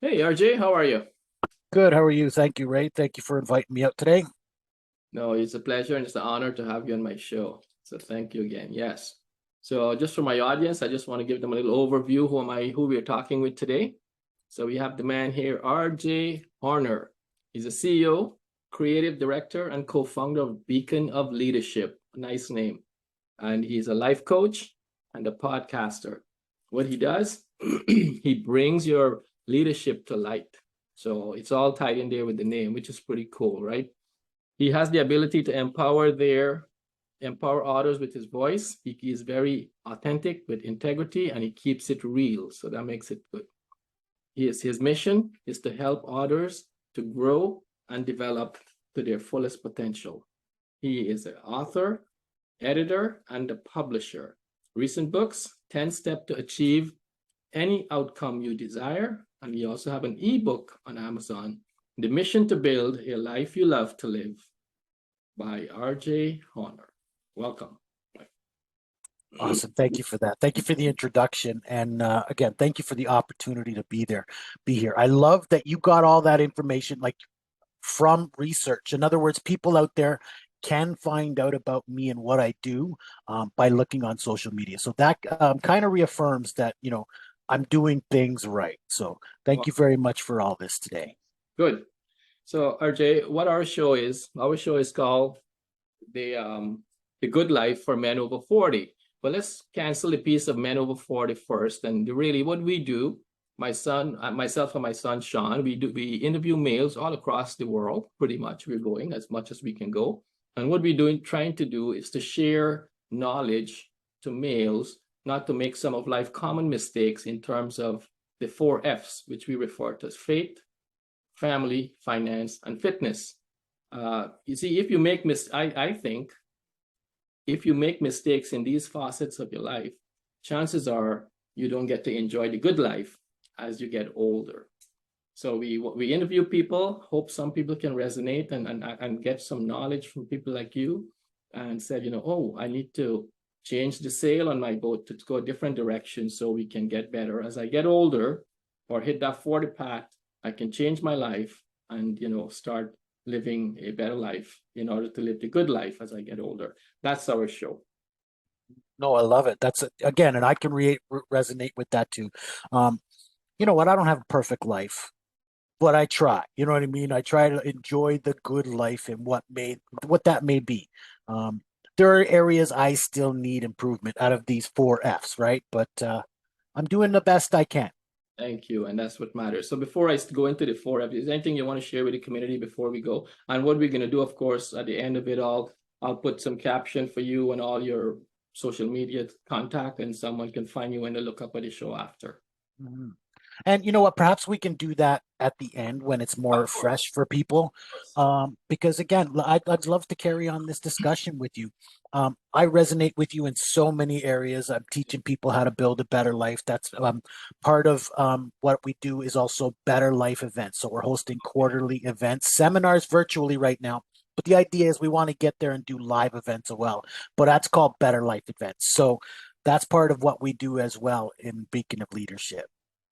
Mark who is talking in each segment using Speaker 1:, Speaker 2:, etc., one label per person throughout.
Speaker 1: Hey RJ, how are you?
Speaker 2: Good. How are you? Thank you, Ray. Thank you for inviting me out today.
Speaker 1: No, it's a pleasure and it's an honor to have you on my show. So thank you again. Yes. So just for my audience, I just want to give them a little overview who we're talking with today. So we have the man here, RJ Horner. He's a CEO, creative director, and co-founder of Beacon of Leadership. Nice name. And he's a life coach and a podcaster. What he does, he brings your leadership to light. So it's all tied in there with the name, which is pretty cool, right? He has the ability to empower others with his voice. He is very authentic with integrity and he keeps it real. So that makes it good. His mission is to help others to grow and develop to their fullest potential. He is an author, editor, and a publisher. Recent books, 10 Steps to Achieve Any Outcome You Desire. And we also have an ebook on Amazon, The Mission to Build a Life You Love to Live by RJ Horner. Welcome.
Speaker 2: Awesome. Thank you for that. Thank you for the introduction. And again, thank you for the opportunity to be here. I love that you got all that information like from research. In other words, people out there can find out about me and what I do by looking on social media. So that kind of reaffirms that, I'm doing things right. So thank you very much for all this today.
Speaker 1: Good. So RJ, what our show is called the um the Good Life for Men Over 40. But let's cancel the piece of Men Over 40 first. And really what we do, myself and my son Sean, we interview males all across the world. Pretty much we're going as much as we can go. And what we're trying to do is to share knowledge to males, not to make some of life common mistakes in terms of the four F's, which we refer to as faith, family, finance, and fitness. You see, if you make I think if you make mistakes in these facets of your life, chances are you don't get to enjoy the good life as you get older. So we interview people, hope some people can resonate and get some knowledge from people like you, and said, oh, I need to change the sail on my boat to go a different direction so we can get better. As I get older or hit that 40 path, I can change my life and start living a better life in order to live the good life as I get older. That's our show.
Speaker 2: No, I love it. That's again, and I can resonate with that too. Um, you know what? I don't have a perfect life, but I try. You know what I mean? I try to enjoy the good life and what that may be. Um, there are areas I still need improvement out of these four F's, right? But I'm doing the best I can.
Speaker 1: Thank you. And that's what matters. So before I go into the four F's, is there anything you want to share with the community before we go? And what we're going to do, of course, at the end of it all, I'll put some caption for you and all your social media contact, and someone can find you when they look up at the show after.
Speaker 2: Mhm. And you know what? Perhaps we can do that at the end when it's more
Speaker 1: Of
Speaker 2: fresh
Speaker 1: course.
Speaker 2: for people. Because again, I'd love to carry on this discussion with you. I resonate with you in so many areas. I'm teaching people how to build a better life. That's part of what we do is also better life events. So we're hosting quarterly events, seminars virtually right now. But the idea is we want to get there and do live events as well. But that's called better life events. So that's part of what we do as well in Beacon of Leadership.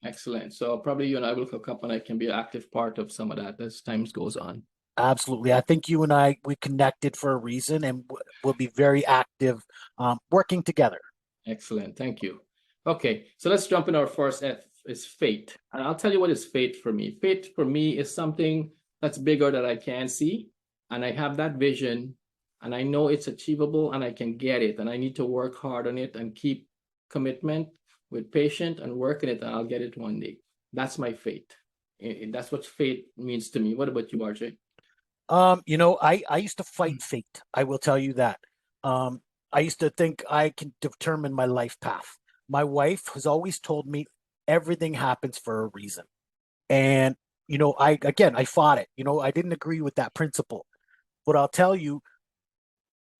Speaker 1: Excellent. So probably you and I will hook up and I can be an active part of some of that as time goes on.
Speaker 2: Absolutely. I think you and we connected for a reason and we'll be very active working together.
Speaker 1: Excellent. Thank you. Okay, so let's jump in. Our first F is fate. And I'll tell you what is fate for me. Fate for me is something that's bigger that I can see. And I have that vision and I know it's achievable and I can get it. And I need to work hard on it and keep commitment with patience and work in it and I'll get it one day. That's my fate. That's what fate means to me. What about you, RJ?
Speaker 2: I used to fight fate. I will tell you that. Um, I used to think I can determine my life path. My wife has always told me everything happens for a reason. And, I fought it. I didn't agree with that principle. But I'll tell you,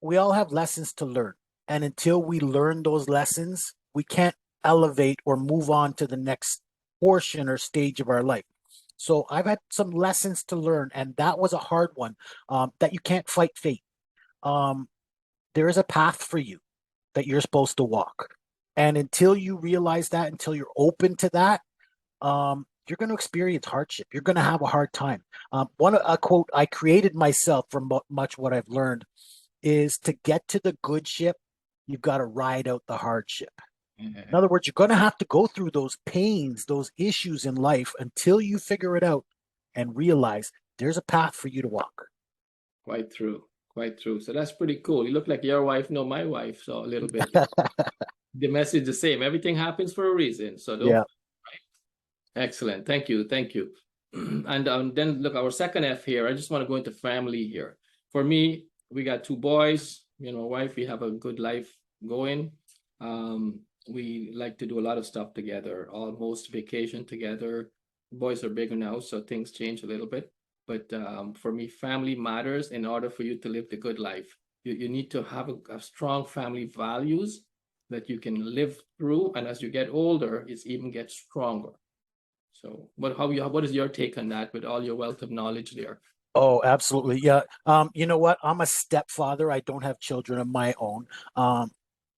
Speaker 2: we all have lessons to learn. And until we learn those lessons, we can't elevate or move on to the next portion or stage of our life. So I've had some lessons to learn, and that was a hard one. That you can't fight fate. Um, there is a path for you that you're supposed to walk, and until you realize that, until you're open to that, you're going to experience hardship. You're going to have a hard time. One a quote I created myself from much what I've learned is to get to the good ship, you've got to ride out the hardship. In other words, you're going to have to go through those pains, those issues in life until you figure it out and realize there's a path for you to walk.
Speaker 1: Quite true. Quite true. So that's pretty cool. You look like your wife, know my wife, so a little bit. The message is the same. Everything happens for a reason. So don't.
Speaker 2: Yeah.
Speaker 1: Excellent. Thank you. Thank you. And then look, our second F here, I just want to go into family here. For me, we got two boys, wife, we have a good life going. We like to do a lot of stuff together, almost vacation together. Boys are bigger now, so things change a little bit. But for me, family matters in order for you to live the good life. You need to have a strong family values that you can live through. And as you get older, it even gets stronger. So, what is your take on that with all your wealth of knowledge there?
Speaker 2: Oh, absolutely. Yeah. You know what? I'm a stepfather. I don't have children of my own.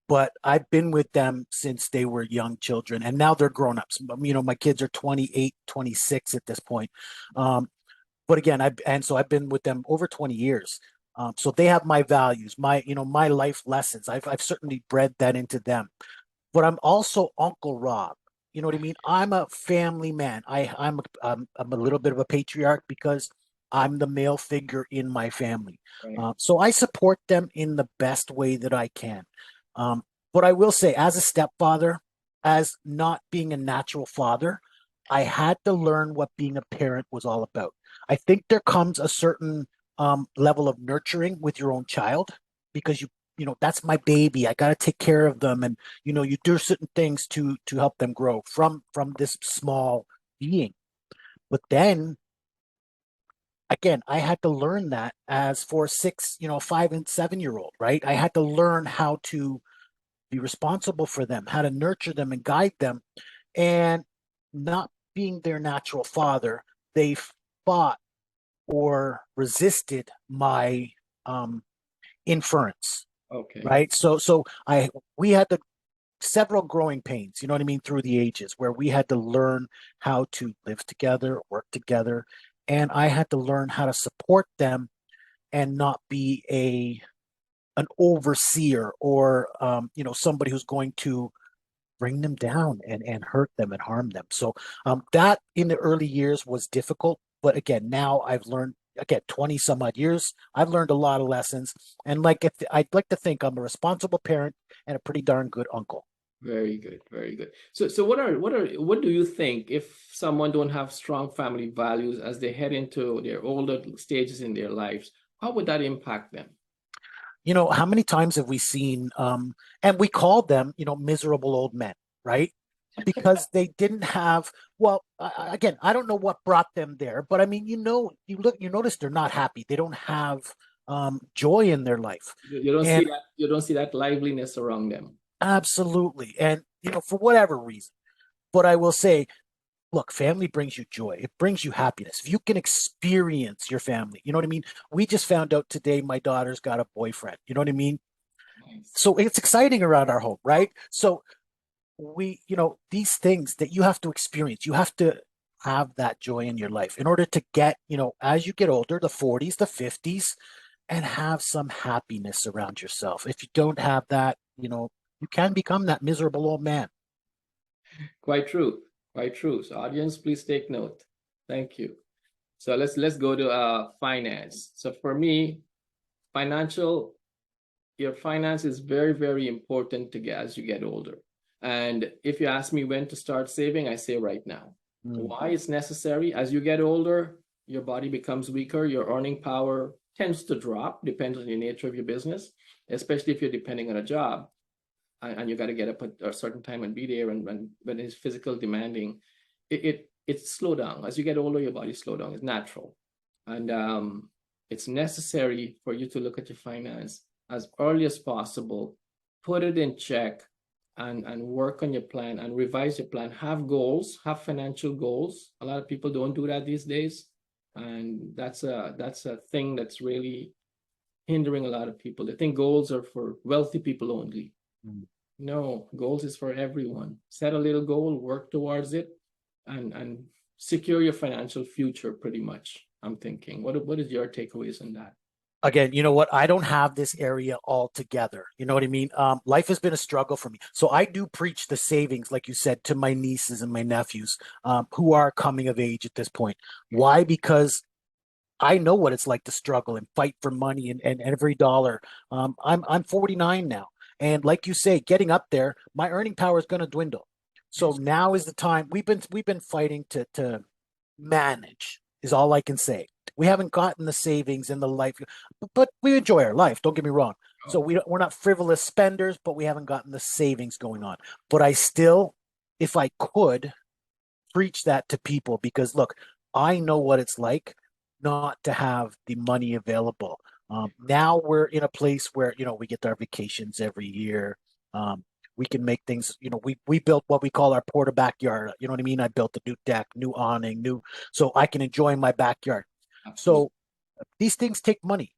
Speaker 2: But I've been with them since they were young children and now they're grown-ups. My kids are 28, 26 at this point. But again, I've been with them over 20 years. So they have my values, my life lessons. I've certainly bred that into them. But I'm also Uncle Rob. You know what I mean? I'm a family man. I'm a little bit of a patriarch because I'm the male figure in my family.
Speaker 1: Right.
Speaker 2: So I support them in the best way that I can. Um, but I will say, as a stepfather, as not being a natural father, I had to learn what being a parent was all about. I think there comes a certain level of nurturing with your own child because that's my baby. I got to take care of them, and you do certain things to help them grow from this small being. But then again, I had to learn that as for 5 and 7 year old, right? I had to learn how to be responsible for them, how to nurture them and guide them, and not being their natural father, they fought or resisted my um, inference,
Speaker 1: Okay.
Speaker 2: right? So we had several growing pains, you know what I mean, through the ages where we had to learn how to live together, work together, and I had to learn how to support them and not be an overseer or somebody who's going to bring them down and hurt them and harm them. So that in the early years was difficult. But again, now I've learned, again, 20 some odd years, I've learned a lot of lessons. And I'd like to think I'm a responsible parent and a pretty darn good uncle.
Speaker 1: Very good. Very good. So what do you think if someone don't have strong family values as they head into their older stages in their lives? How would that impact them?
Speaker 2: How many times have we seen, and we called them, miserable old men, right? Because they didn't have, well, again, I don't know what brought them there, but I mean, you notice they're not happy. They don't have joy in their life.
Speaker 1: You don't see
Speaker 2: And
Speaker 1: that. You don't see that liveliness around them.
Speaker 2: absolutely. And, for whatever reason, but I will say, look, family brings you joy. It brings you happiness. If you can experience your family, you know what I mean? We just found out today my daughter's got a boyfriend. You know what I mean?
Speaker 1: Nice.
Speaker 2: So it's exciting around our home, right? So these things that you have to experience, you have to have that joy in your life in order to get, as you get older, the 40s, the 50s, and have some happiness around yourself. If you don't have that, you can become that miserable old man.
Speaker 1: Quite true. Quite true. So audience, please take note. Thank you. So let's go to finance. So for me, financial your finance is very, very important to get as you get older. And if you ask me when to start saving, I say right now.
Speaker 2: Mm.
Speaker 1: Why it's necessary? As you get older, your body becomes weaker, your earning power tends to drop, depends on the nature of your business, especially if you're depending on a job and you got to get up at a certain time and be there. And when it's physical demanding, it's slow down. As you get older, your body slow down. It's natural. And it's necessary for you to look at your finance as early as possible, put it in check, and work on your plan and revise your plan. Have goals, have financial goals. A lot of people don't do that these days, and that's a thing that's really hindering a lot of people. They think goals are for wealthy people only.
Speaker 2: Mm.
Speaker 1: No, goals is for everyone. Set a little goal, work towards it, and secure your financial future pretty much. I'm thinking. What is your takeaways on that?
Speaker 2: Again, you know what? I don't have this area all together. You know what I mean? Life has been a struggle for me. So I do preach the savings, like you said, to my nieces and my nephews who are coming of age at this point. Why? Because I know what it's like to struggle and fight for money and every dollar. I'm 49 now. And like you say, getting up there, my earning power is going to dwindle. So
Speaker 1: Yes.
Speaker 2: now is the time. We've been fighting to manage is all I can say. We haven't gotten the savings and the life, but we enjoy our life. Don't get me wrong. So
Speaker 1: Oh,
Speaker 2: we're not frivolous spenders, but we haven't gotten the savings going on. But I still, if I could, preach that to people because look, I know what it's like not to have the money available. Now we're in a place where we get our vacations every year. Um, we can make things. We built what we call our porta backyard. You know what I mean? I built a new deck, new awning, new so I can enjoy my backyard.
Speaker 1: absolutely.
Speaker 2: So these things take money,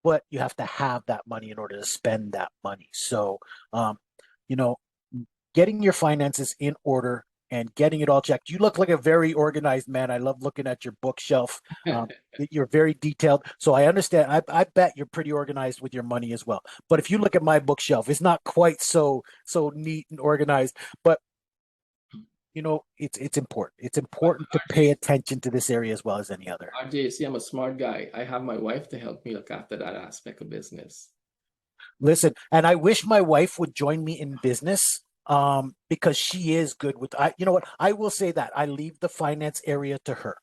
Speaker 2: but you have to have that money in order to spend that money. So, um, you know, getting your finances in order and getting it all checked. You look like a very organized man. I love looking at your bookshelf. You're very detailed. So I understand. I bet you're pretty organized with your money as well. But if you look at my bookshelf, it's not quite so neat and organized. But it's important. It's
Speaker 1: But
Speaker 2: important to pay attention to this area as well as any other.
Speaker 1: RJ, see, I'm a smart guy. I have my wife to help me look after that aspect of business.
Speaker 2: Listen, and I wish my wife would join me in business because she is good with you know what? I will say that I leave the finance area to her.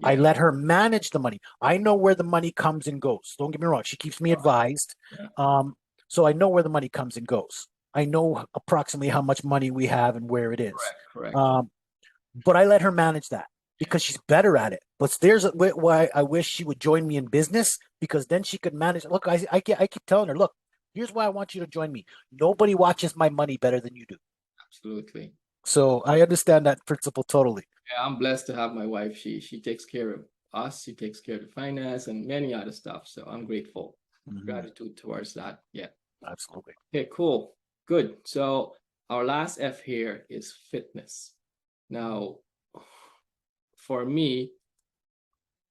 Speaker 2: I
Speaker 1: Yeah.
Speaker 2: let her manage the money. I know where the money comes and goes. Don't get me wrong. She keeps me advised.
Speaker 1: Yeah.
Speaker 2: So I know where the money comes and goes. I know approximately how much money we have and where it is.
Speaker 1: Correct. Correct.
Speaker 2: Um, but I let her manage that because
Speaker 1: Yes.
Speaker 2: she's better at it. But why I wish she would join me in business because then she could manage. Look, I keep telling her, look, here's why I want you to join me. Nobody watches my money better than you do.
Speaker 1: Absolutely.
Speaker 2: So I understand that principle totally.
Speaker 1: Yeah, I'm blessed to have my wife. She takes care of us. She takes care of the finance and many other stuff. So I'm grateful.
Speaker 2: Mhm.
Speaker 1: Gratitude towards that. Yeah.
Speaker 2: Absolutely.
Speaker 1: Okay, cool. Good. So our last F here is fitness. Now, for me,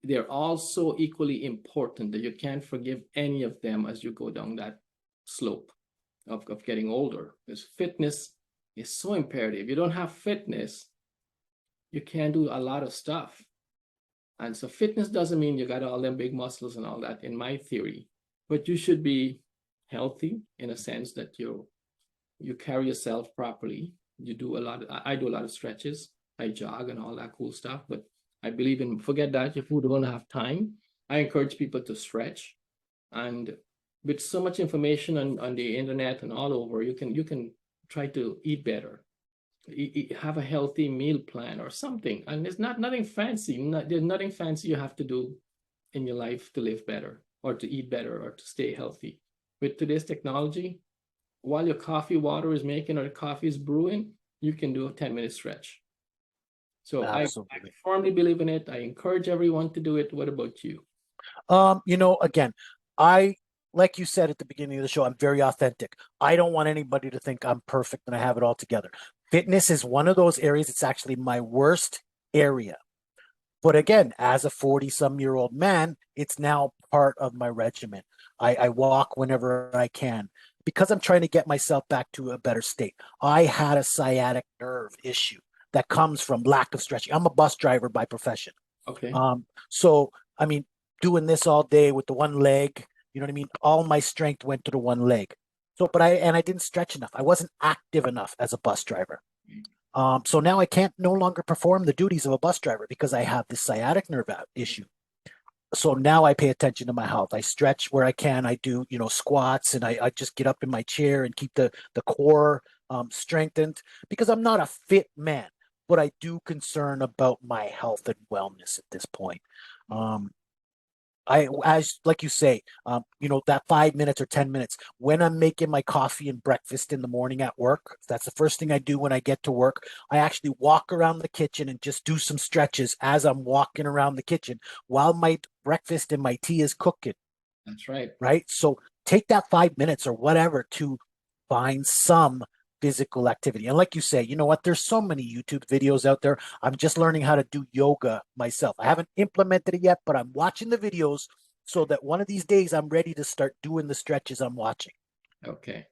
Speaker 1: they're all so equally important that you can't forgive any of them as you go down that slope of getting older. Because fitness is so imperative. You don't have fitness, you can't do a lot of stuff. And so fitness doesn't mean you got all them big muscles and all that, in my theory. But you should be healthy in a sense that you carry yourself properly. You do a lot. I do a lot of stretches. I jog and all that cool stuff. But I believe in forget that if you don't have time. I encourage people to stretch, and with so much information on the internet and all over, you can try to eat better, have a healthy meal plan or something. And it's not nothing fancy. There's nothing fancy you have to do in your life to live better or to eat better or to stay healthy. With today's technology, while your coffee water is making or the coffee is brewing, you can do a 10-minute stretch. So I
Speaker 2: Absolutely.
Speaker 1: firmly believe in it. I encourage everyone to do it. What about you?
Speaker 2: Again, I like you said at the beginning of the show, I'm very authentic. I don't want anybody to think I'm perfect and I have it all together. Fitness is one of those areas. It's actually my worst area. But again, as a 40-some-year-old man, it's now part of my regimen. I walk whenever I can because I'm trying to get myself back to a better state. I had a sciatic nerve issue that comes from lack of stretching. I'm a bus driver by profession.
Speaker 1: Okay.
Speaker 2: So I mean, doing this all day with the one leg, you know what I mean? All my strength went to the one leg. So, but I didn't stretch enough. I wasn't active enough as a bus driver. So now I can't no longer perform the duties of a bus driver because I have this sciatic nerve issue. So now I pay attention to my health. I stretch where I can. I do, squats and I just get up in my chair and keep the core strengthened because I'm not a fit man, but I do concern about my health and wellness at this point. Um, as like you say, that 5 minutes or 10 minutes when I'm making my coffee and breakfast in the morning at work, that's the first thing I do when I get to work. I actually walk around the kitchen and just do some stretches as I'm walking around the kitchen while my breakfast and my tea is cooking,
Speaker 1: That's right.
Speaker 2: right? So take that 5 minutes or whatever to find some physical activity. And like you say, you know what? There's so many YouTube videos out there. I'm just learning how to do yoga myself. I haven't implemented it yet, but I'm watching the videos so that one of these days I'm ready to start doing the stretches I'm watching.
Speaker 1: Okay.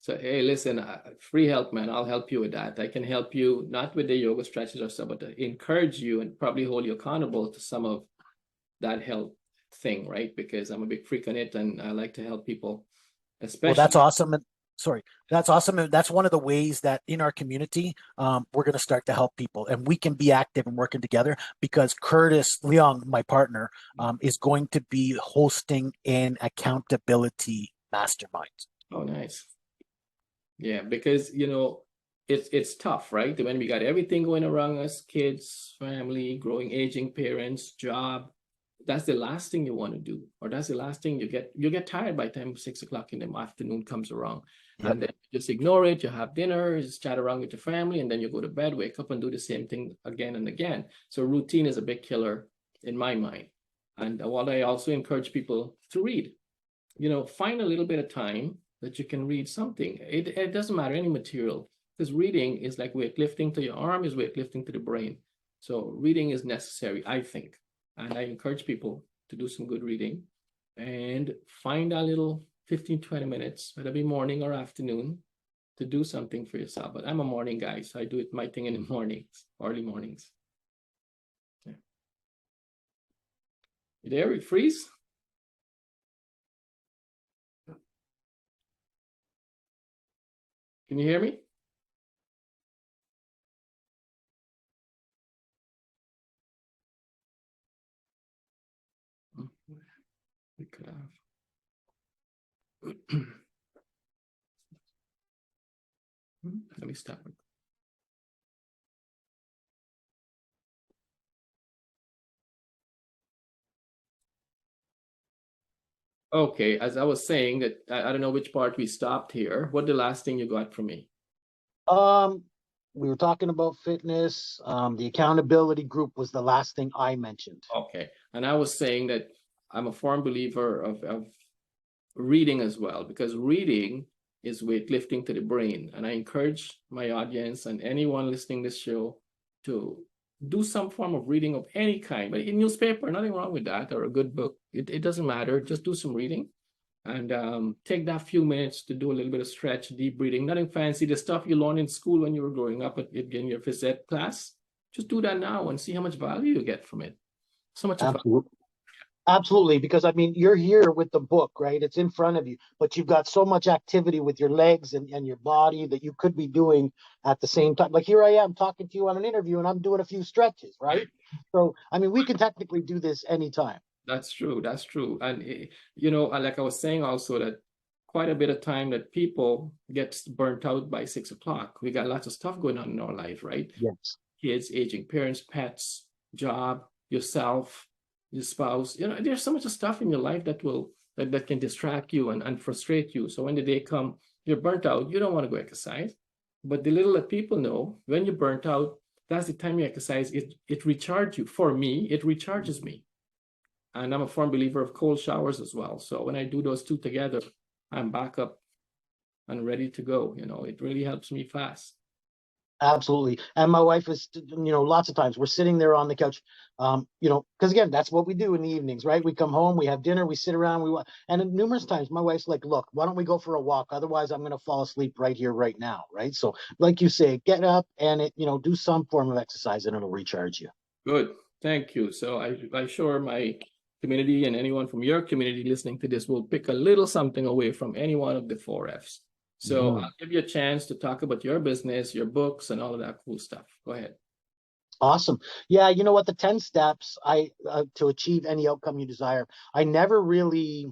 Speaker 1: So, hey, listen, free help, man. I'll help you with that. I can help you not with the yoga stretches or stuff, but to encourage you and probably hold you accountable to some of that health thing, right? Because I'm a big freak on it and I like to help people,
Speaker 2: Well, that's
Speaker 1: especially.
Speaker 2: awesome. And sorry, that's awesome. And that's one of the ways that in our community, we're going to start to help people and we can be active and working together because Curtis Leong, my partner, is going to be hosting an accountability mastermind.
Speaker 1: Oh, nice. Yeah, because it's tough, right? When we got everything going around us, kids, family, growing, aging parents, job, that's the last thing you want to do, or that's the last thing you get tired by the time 6 o'clock in the afternoon comes around.
Speaker 2: Yep.
Speaker 1: And then you just ignore it, you have dinner, just chat around with your family, and then you go to bed, wake up and do the same thing again and again. So routine is a big killer in my mind. And what I also encourage people to read, find a little bit of time that you can read something. It doesn't matter any material, because reading is like weightlifting to your arm, is weightlifting to the brain. So reading is necessary, I think. And I encourage people to do some good reading and find a little 15, 20 minutes, whether it be morning or afternoon, to do something for yourself. But I'm a morning guy, so I do it my thing in the mornings, early mornings. Yeah. You there? You freeze? Can you hear me? We could have. Let me stop it. Okay, as I was saying that I don't know which part we stopped here. What the last thing you got from me?
Speaker 2: Um, we were talking about fitness. The accountability group was the last thing I mentioned.
Speaker 1: Okay, and I was saying that I'm a firm believer of reading as well, because reading is weightlifting to the brain. And I encourage my audience and anyone listening to this show to do some form of reading of any kind, but in newspaper, nothing wrong with that, or a good book. It doesn't matter. Just do some reading and take that few minutes to do a little bit of stretch, deep breathing, nothing fancy. The stuff you learned in school when you were growing up in your phys ed class, just do that now and see how much value you get from it. So much of
Speaker 2: Absolutely. Absolutely, because I mean, you're here with the book, right? It's in front of you, but you've got so much activity with your legs and your body that you could be doing at the same time. Like here I am talking to you on an interview and I'm doing a few stretches, right? So, I mean, we can technically do this anytime.
Speaker 1: That's true. That's true. And like I was saying also, that quite a bit of time that people get burnt out by 6 o'clock. We got lots of stuff going on in our life, right?
Speaker 2: Yes.
Speaker 1: Kids, aging parents, pets, job, yourself, your spouse. There's so much of stuff in your life that can distract you and frustrate you. So when the day come, you're burnt out, you don't want to go exercise. But the little that people know, when you're burnt out, that's the time you exercise. It recharges you. For me, it recharges me. And I'm a firm believer of cold showers as well. So when I do those two together, I'm back up and ready to go. It really helps me fast.
Speaker 2: Absolutely. And my wife is, lots of times we're sitting there on the couch, because again, that's what we do in the evenings, right? We come home, we have dinner, we sit around, and numerous times my wife's like, look, why don't we go for a walk? Otherwise, I'm going to fall asleep right here, right now, right? So, like you say, get up and do some form of exercise and it'll recharge you.
Speaker 1: Good. Thank you. So I sure my community and anyone from your community listening to this will pick a little something away from any one of the four F's. So
Speaker 2: Mhm.
Speaker 1: I'll give you a chance to talk about your business, your books, and all of that cool stuff. Go ahead.
Speaker 2: Awesome. Yeah, you know what? The 10 steps I to achieve any outcome you desire. I never really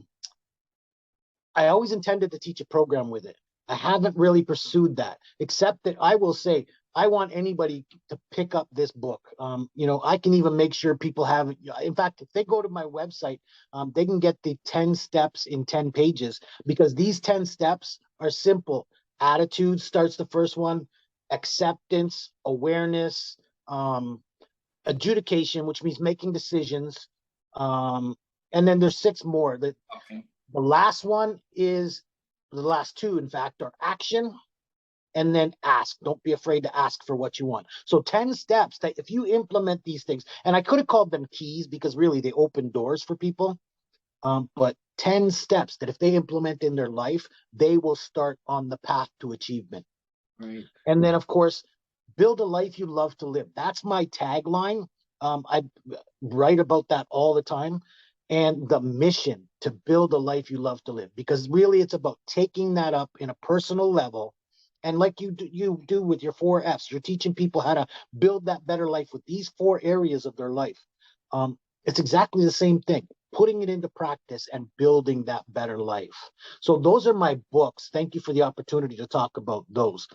Speaker 2: I always intended to teach a program with it. I haven't really pursued that, except that I will say I want anybody to pick up this book. I can even make sure people have. In fact, if they go to my website, they can get the 10 steps in 10 pages because these 10 steps are simple. Attitude starts the first one, acceptance, awareness, adjudication, which means making decisions. Um, and then there's six more.
Speaker 1: Okay.
Speaker 2: The last one is the last two, in fact, are action,
Speaker 3: and then ask. Don't be afraid to ask for what you want. So 10 steps that if you implement these things, and I could have called them keys because really they open doors for people. But 10 steps that if they implement in their life, they will start on the path to achievement.
Speaker 1: Right.
Speaker 3: And then, of course, build a life you love to live. That's my tagline. I write about that all the time. And the mission to build a life you love to live, because really it's about taking that up in a personal level. And like you do with your 4 F's, you're teaching people how to build that better life with these 4 areas of their life. It's exactly the same thing, putting it into practice and building that better life. So those are my books. Thank you for the opportunity to talk about those.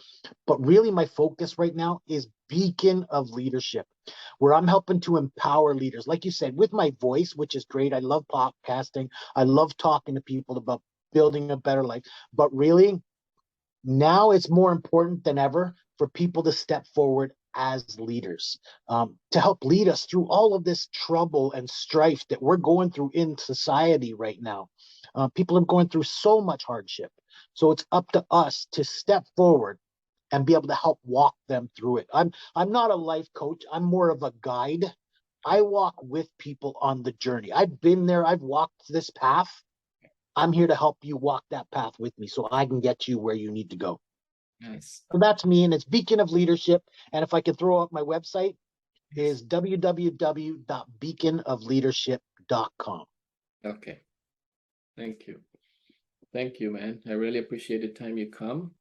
Speaker 3: But really my focus right now is Beacon of Leadership, where I'm helping to empower leaders. Like you said, with my voice, which is great. I love podcasting. I love talking to people about building a better life. But really, now it's more important than ever for people to step forward as leaders, to help lead us through all of this trouble and strife that we're going through in society right now. People are going through so much hardship. So it's up to us to step forward and be able to help walk them through it. I'm not a life coach. I'm more of a guide. I walk with people on the journey. I've been there. I've walked this path. I'm here to help you walk that path with me so I can get you where you need to go.
Speaker 1: Nice.
Speaker 3: So that's me, and it's Beacon of Leadership. And if I can throw up my website, is www.beaconofleadership.com.
Speaker 1: Okay. Thank you. Thank you, man. I really appreciate the time you come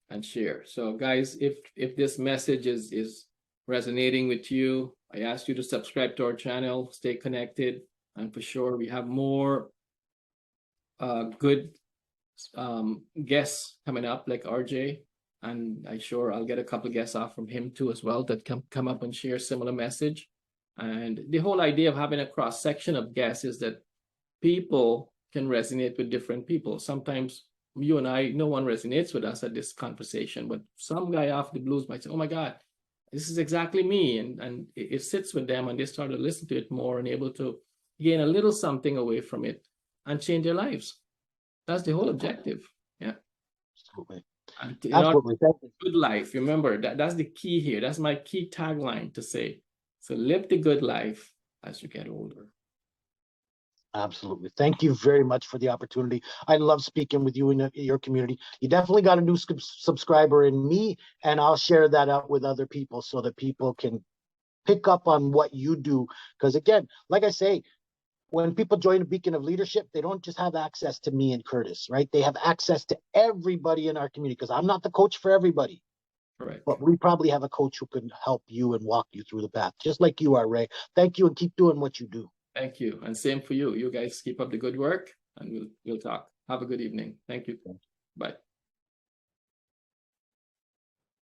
Speaker 1: and share. So guys, if this message is resonating with you, I ask you to subscribe to our channel, stay connected, and for sure we have more good guests coming up like RJ, and I'll get a couple of guests off from him too as well that come up and share similar message. And the whole idea of having a cross section of guests is that people can resonate with different people. Sometimes you and I, no one resonates with us at this conversation, but some guy off the blues might say, oh my God, this is exactly me. And it sits with them and they start to listen to it more and able to gain a little something away from it and change their lives. That's the whole objective. Yeah.
Speaker 3: Absolutely.
Speaker 1: And in
Speaker 3: Absolutely.
Speaker 1: order to good life, remember that's the key here. That's my key tagline to say. So live the good life as you get older.
Speaker 3: Absolutely. Thank you very much for the opportunity. I love speaking with you in your community. You definitely got a new subscriber in me, and I'll share that out with other people so that people can pick up on what you do. Because again, like I say, when people join a Beacon of Leadership, they don't just have access to me and Curtis, right? They have access to everybody in our community, because I'm not the coach for everybody.
Speaker 1: Correct.
Speaker 3: But we probably have a coach who can help you and walk you through the path, just like you are, Ray. Thank you, and keep doing what you do.
Speaker 1: Thank you. And same for you. You guys keep up the good work, and we'll talk. Have a good evening. Thank you. Bye.